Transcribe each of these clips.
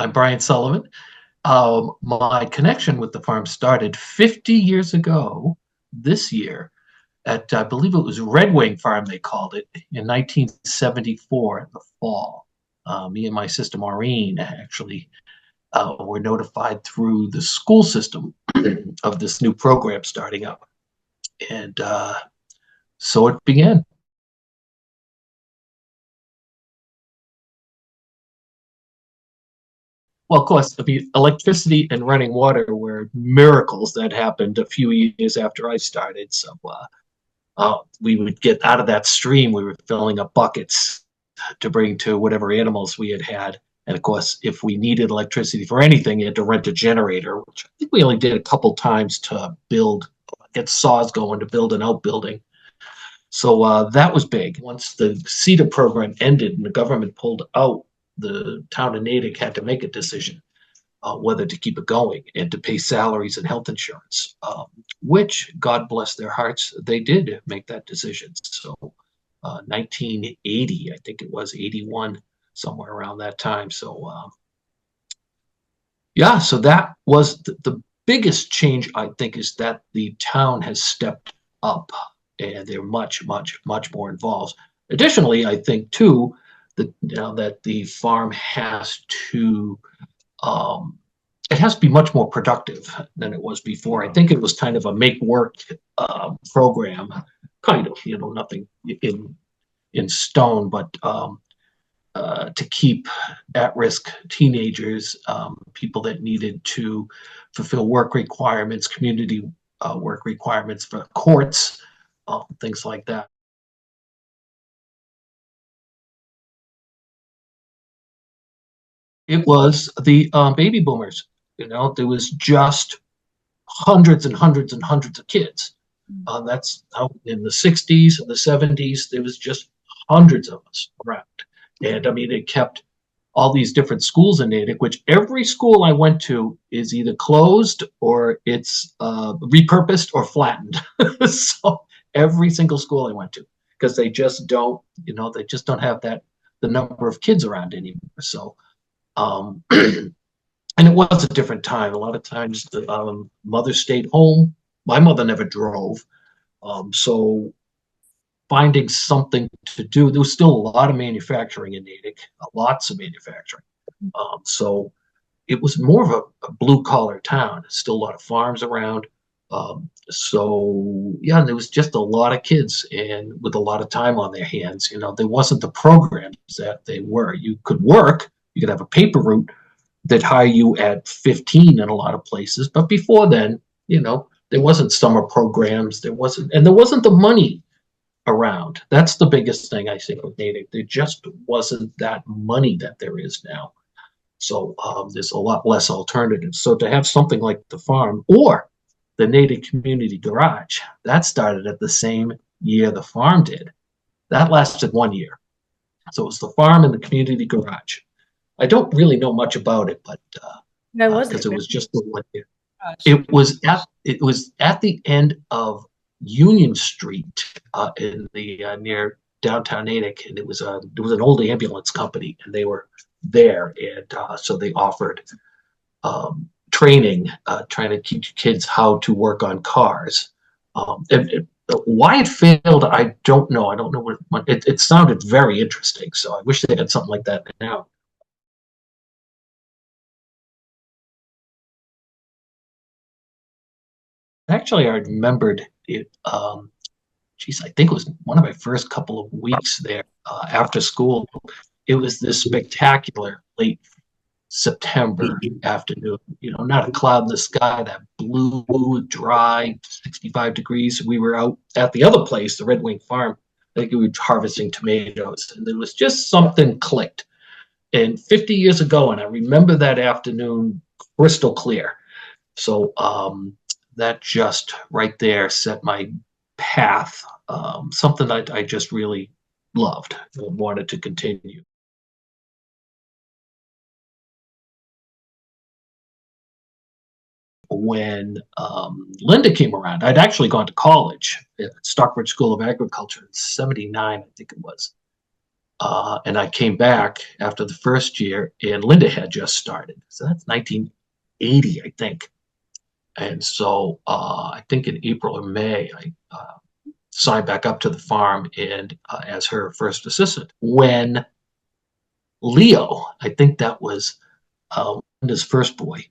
I'm Brian Sullivan. My connection with the farm started 50 years ago this year at, I believe it was Red Wing Farm, they called it, in 1974 in the fall. Me and my sister Maureen actually were notified through the school system of this new program starting up. And so it began. Well, of course, I mean, electricity and running water were miracles that happened a few years after I started. So we would get out of that stream. We were filling up buckets to bring to whatever animals we had had. And of course, if we needed electricity for anything, you had to rent a generator, which I think we only did a couple times to get saws going to build an outbuilding. So that was big. Once the CETA program ended and the government pulled out, the town of Natick had to make a decision whether to keep it going and to pay salaries and health insurance, which, God bless their hearts, they did make that decision. So 1980, I think it was 81, somewhere around that time. So yeah, so that was the biggest change, I think, is that the town has stepped up and they're much, much, much more involved. Additionally, I think too, that now that the farm has to it has to be much more productive than it was before. I think it was kind of a make work program, kind of, nothing in stone, but to keep at-risk teenagers, people that needed to fulfill work requirements, community work requirements for courts, things like that. It was the baby boomers. There was just hundreds and hundreds and hundreds of kids. That's how in the 60s and the 70s, there was just hundreds of us around. And I mean, it kept all these different schools in Natick, which every school I went to is either closed or it's repurposed or flattened. So every single school I went to, because they just don't, they just don't have the number of kids around anymore. So and it was a different time. A lot of times the mother stayed home. My mother never drove. So finding something to do, there was still a lot of manufacturing in Natick, lots of manufacturing. So it was more of a blue collar town. Still a lot of farms around. So yeah, there was just a lot of kids and with a lot of time on their hands. There wasn't the programs that they were. You could work, you could have a paper route that hire you at 15 in a lot of places. But before then, there wasn't summer programs. There wasn't the money around. That's the biggest thing I think with Natick. There just wasn't that money that there is now. So there's a lot less alternatives. So to have something like the farm or the Natick Community Garage, that started at the same year the farm did. That lasted 1 year. So it was the farm and the community garage. I don't really know much about it, but because it was just the 1 year. It was at the end of Union Street in the near downtown Natick, and it was an old ambulance company, and they were there, and so they offered training, trying to teach kids how to work on cars. Why it failed, I don't know. I don't know what it sounded very interesting. So I wish they had something like that now. Actually, I remembered it. Geez, I think it was one of my first couple of weeks there after school. It was this spectacular late September afternoon. Not a cloud in the sky, that blue, dry, 65 degrees. We were out at the other place, the Red Wing Farm. I think we were harvesting tomatoes, and there was just something clicked. And 50 years ago, and I remember that afternoon crystal clear. So that just right there set my path, something that I just really loved and wanted to continue. When Lynda came around, I'd actually gone to college at Stockbridge School of Agriculture in '79, I think it was. And I came back after the first year, and Lynda had just started. So that's 1980, I think. And so I think in April or May, I signed back up to the farm and as her first assistant. When Leo, I think that was Linda's first boy,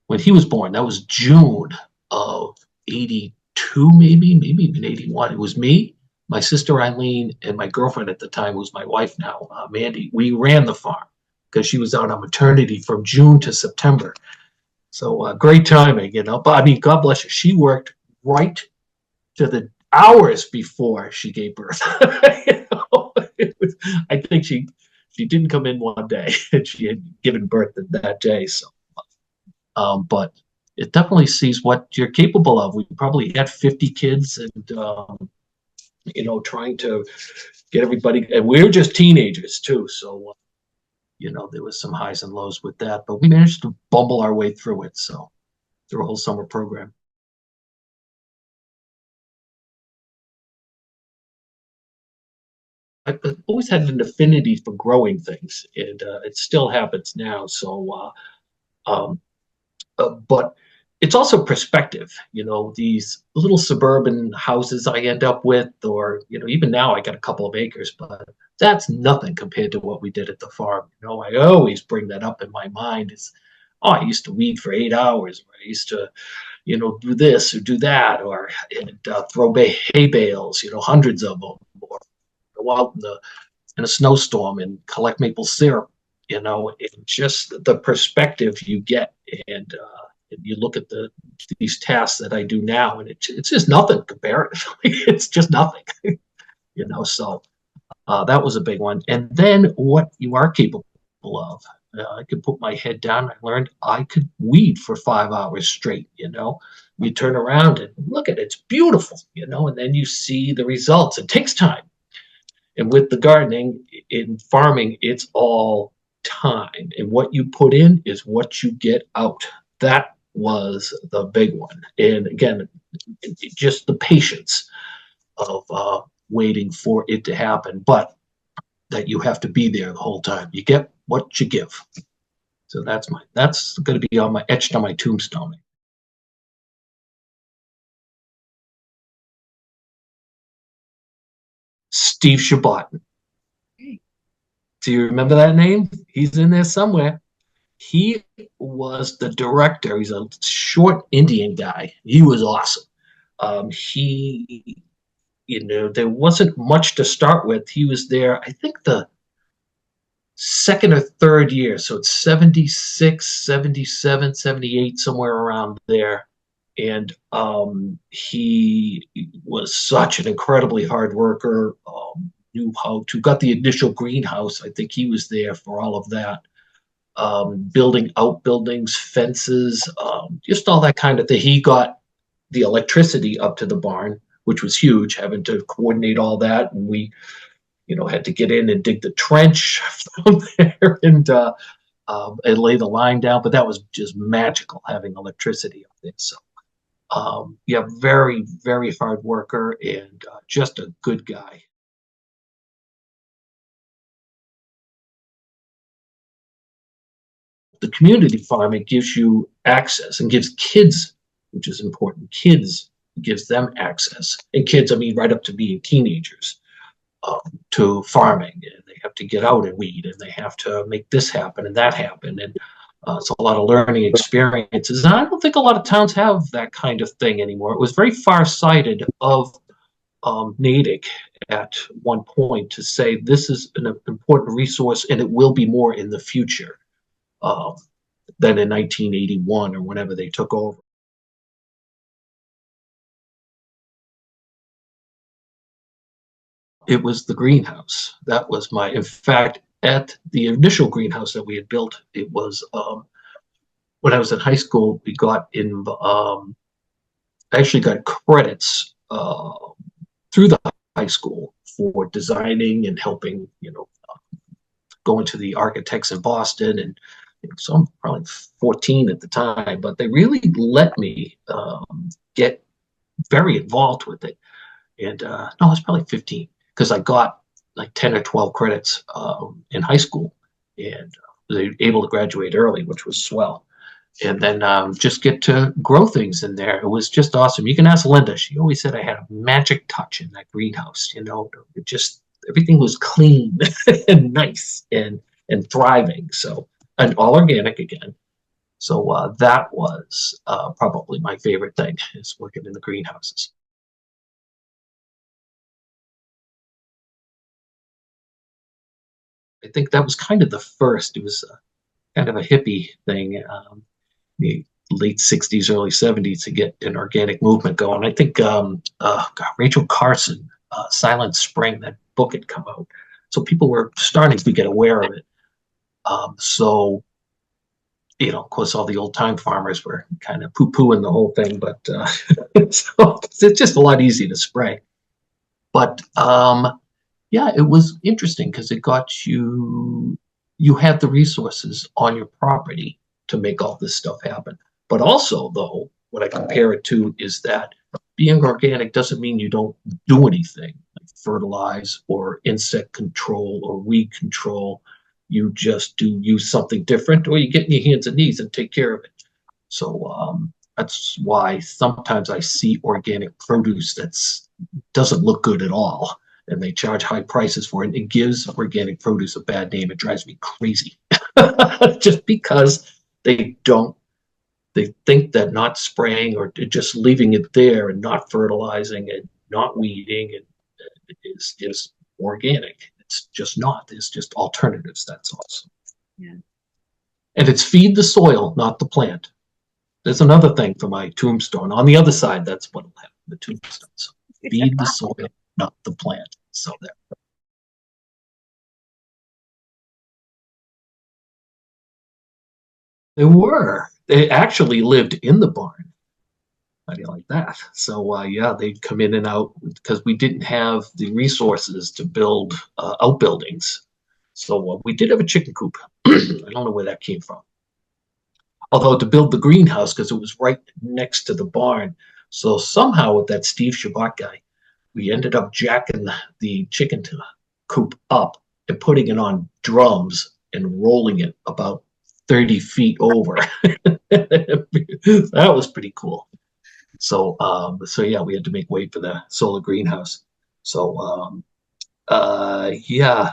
when he was born, that was June of 82, maybe even 81. It was me, my sister Eileen, and my girlfriend at the time, who's my wife now, Mandy. We ran the farm because she was out on maternity from June to September. So great timing, you know. But I mean, God bless her. She worked right to the hours before she gave birth. You know, I think she didn't come in one day and she had given birth that day. So, but it definitely sees what you're capable of. We probably had 50 kids, and you know, trying to get everybody, and we were just teenagers too. So, you know, there was some highs and lows with that, but we managed to bumble our way through it. So, through a whole summer program. I've always had an affinity for growing things, and it still happens now. So, um, but it's also perspective. You know, these little suburban houses I end up with, or you know, even now I got a couple of acres, but that's nothing compared to what we did at the farm. You know, I always bring that up in my mind. Is oh, I used to weed for 8 hours. Or I used to, you know, do this or do that, or and, throw hay bales. You know, hundreds of them, or go out in a snowstorm and collect maple syrup. You know, it's just the perspective you get, and you look at these tasks that I do now, and it's just nothing comparatively. It's just nothing, you know. So that was a big one. And then what you are capable of. I could put my head down. I learned I could weed for 5 hours straight. You know, we turn around and look at it, it's beautiful. You know, and then you see the results. It takes time. And with the gardening, in farming, it's all time. And what you put in is what you get out. That was the big one. And again, just the patience of waiting for it to happen, but that you have to be there the whole time. You get what you give. So that's going to be on my etched on my tombstone. Steve Shabbat. Do you remember that name? He's in there somewhere. He was the director. He's a short Indian guy. He was awesome. He, you know, there wasn't much to start with. He was there, I think, the second or third year. So it's 76, 77, 78, somewhere around there. And he was such an incredibly hard worker, knew how to, got the initial greenhouse. I think he was there for all of that. Building outbuildings, fences, just all that kind of thing. He got the electricity up to the barn, which was huge, having to coordinate all that. And we, you know, had to get in and dig the trench from there and lay the line down. But that was just magical, having electricity up there. So, yeah, very, very hard worker and just a good guy. The community farming gives you access and gives kids, which is important, kids gives them access. And kids, I mean, right up to being teenagers, to farming. And they have to get out and weed, and they have to make this happen and that happen. And it's a lot of learning experiences. And I don't think a lot of towns have that kind of thing anymore. It was very far-sighted of Natick at one point to say this is an important resource and it will be more in the future. Than in 1981 or whenever they took over. It was the greenhouse. That was in fact, at the initial greenhouse that we had built, it was, when I was in high school, we got in, actually got credits through the high school for designing and helping, you know, going to the architects in Boston. And so I'm probably 14 at the time, but they really let me get very involved with it. And no, I was probably 15 because I got like 10 or 12 credits in high school, and they were able to graduate early, which was swell. And then just get to grow things in there. It was just awesome. You can ask Lynda. She always said I had a magic touch in that greenhouse. It just everything was clean and nice and thriving. So, and all organic again. So that was probably my favorite thing, is working in the greenhouses. I think that was kind of the first. It was kind of a hippie thing, the late 60s, early 70s, to get an organic movement going. I think God, Rachel Carson, Silent Spring, that book had come out. So people were starting to get aware of it. So, of course, all the old time farmers were kind of poo pooing the whole thing, but so it's just a lot easier to spray. But yeah, it was interesting because it got you had the resources on your property to make all this stuff happen. But also, though, what I compare it to is that being organic doesn't mean you don't do anything like fertilize or insect control or weed control. You just do use something different, or you get in your hands and knees and take care of it. So that's why sometimes I see organic produce that's doesn't look good at all, and they charge high prices for it. It gives organic produce a bad name. It drives me crazy, just because they don't. They think that not spraying or just leaving it there and not fertilizing and not weeding is organic. It's just not. It's just alternatives. That's all. Yeah. And it's feed the soil, not the plant. There's another thing for my tombstone. On the other side, that's what will happen. The tombstones. Feed the soil, not the plant. So there. They were. They actually lived in the barn. How do you like that? So yeah, they'd come in and out because we didn't have the resources to build outbuildings. So we did have a chicken coop. I don't know where that came from. Although to build the greenhouse, because it was right next to the barn. So somehow with that Steve Shabbat guy, we ended up jacking the chicken coop up and putting it on drums and rolling it about 30 feet over. That was pretty cool. So yeah, we had to make way for the solar greenhouse. So yeah,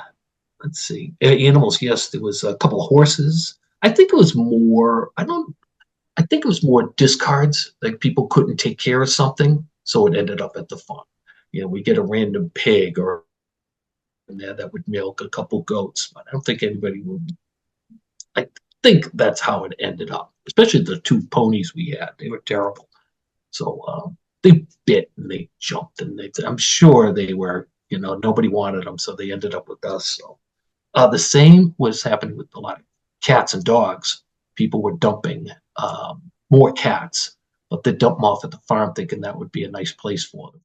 let's see. Animals, yes, there was a couple of horses. I think it was more. I think it was more discards. Like people couldn't take care of something, so it ended up at the farm. We get a random pig or there that would milk a couple goats, but I don't think anybody would. I think that's how it ended up. Especially the two ponies we had; they were terrible. So they bit and they jumped and I'm sure they were, nobody wanted them, so they ended up with us. So the same was happening with a lot of cats and dogs. People were dumping more cats, but they dump them off at the farm thinking that would be a nice place for them.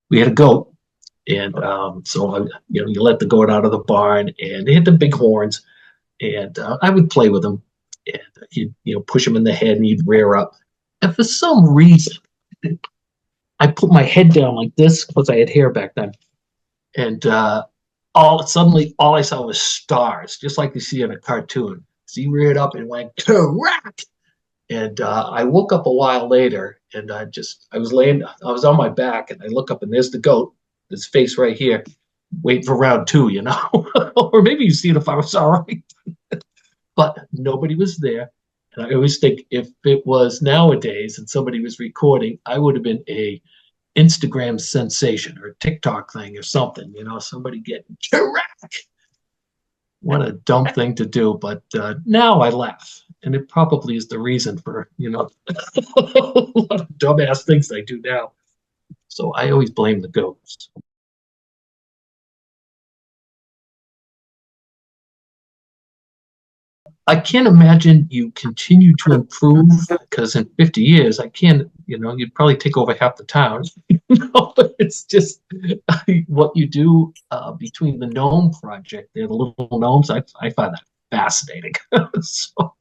We had a goat, and so you let the goat out of the barn, and they had the big horns, and I would play with them, and he'd push him in the head, and he'd rear up. And for some reason, I put my head down like this because I had hair back then, and all I saw was stars, just like you see in a cartoon. So he reared up and went correct. And I woke up a while later, and I was on my back, and I look up, and there's the goat, his face right here, waiting for round two, or maybe you see it if I was all right. But nobody was there. And I always think if it was nowadays and somebody was recording, I would have been a Instagram sensation or a TikTok thing or something, somebody getting correct. What a dumb thing to do. But now I laugh. And it probably is the reason for, a lot of dumbass things I do now. So I always blame the goats. I can't imagine you continue to improve because in 50 years, I can't, you'd probably take over half the town. It's just what you do between the gnome project, they're the little gnomes. I find that fascinating. So,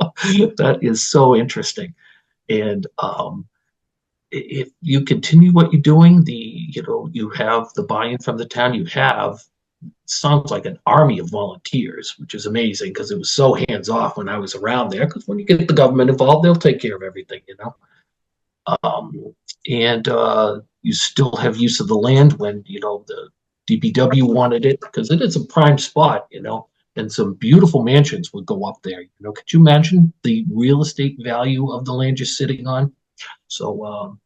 that is so interesting. And if you continue what you're doing, you have the buy-in from the town. You have sounds like an army of volunteers, which is amazing because it was so hands off when I was around there. Because when you get the government involved, they'll take care of everything, and you still have use of the land when the DPW wanted it because it is a prime spot, and some beautiful mansions would go up there. Could you imagine the real estate value of the land you're sitting on? So,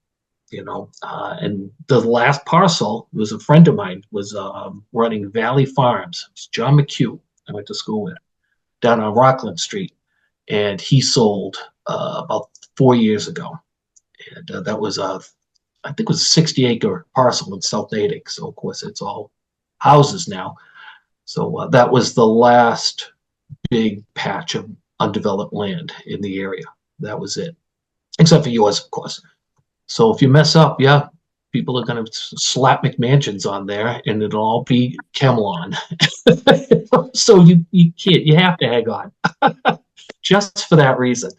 and the last parcel was a friend of mine was running Valley Farms. It's John McHugh. I went to school with down on Rockland Street, and he sold about 4 years ago, and that was I think it was a 60-acre parcel in South Natick. So of course it's all houses now. So that was the last big patch of undeveloped land in the area. That was it, except for yours, of course. So if you mess up, yeah, people are going to slap McMansions on there, and it'll all be Camelon. So you can't, you have to hang on, just for that reason.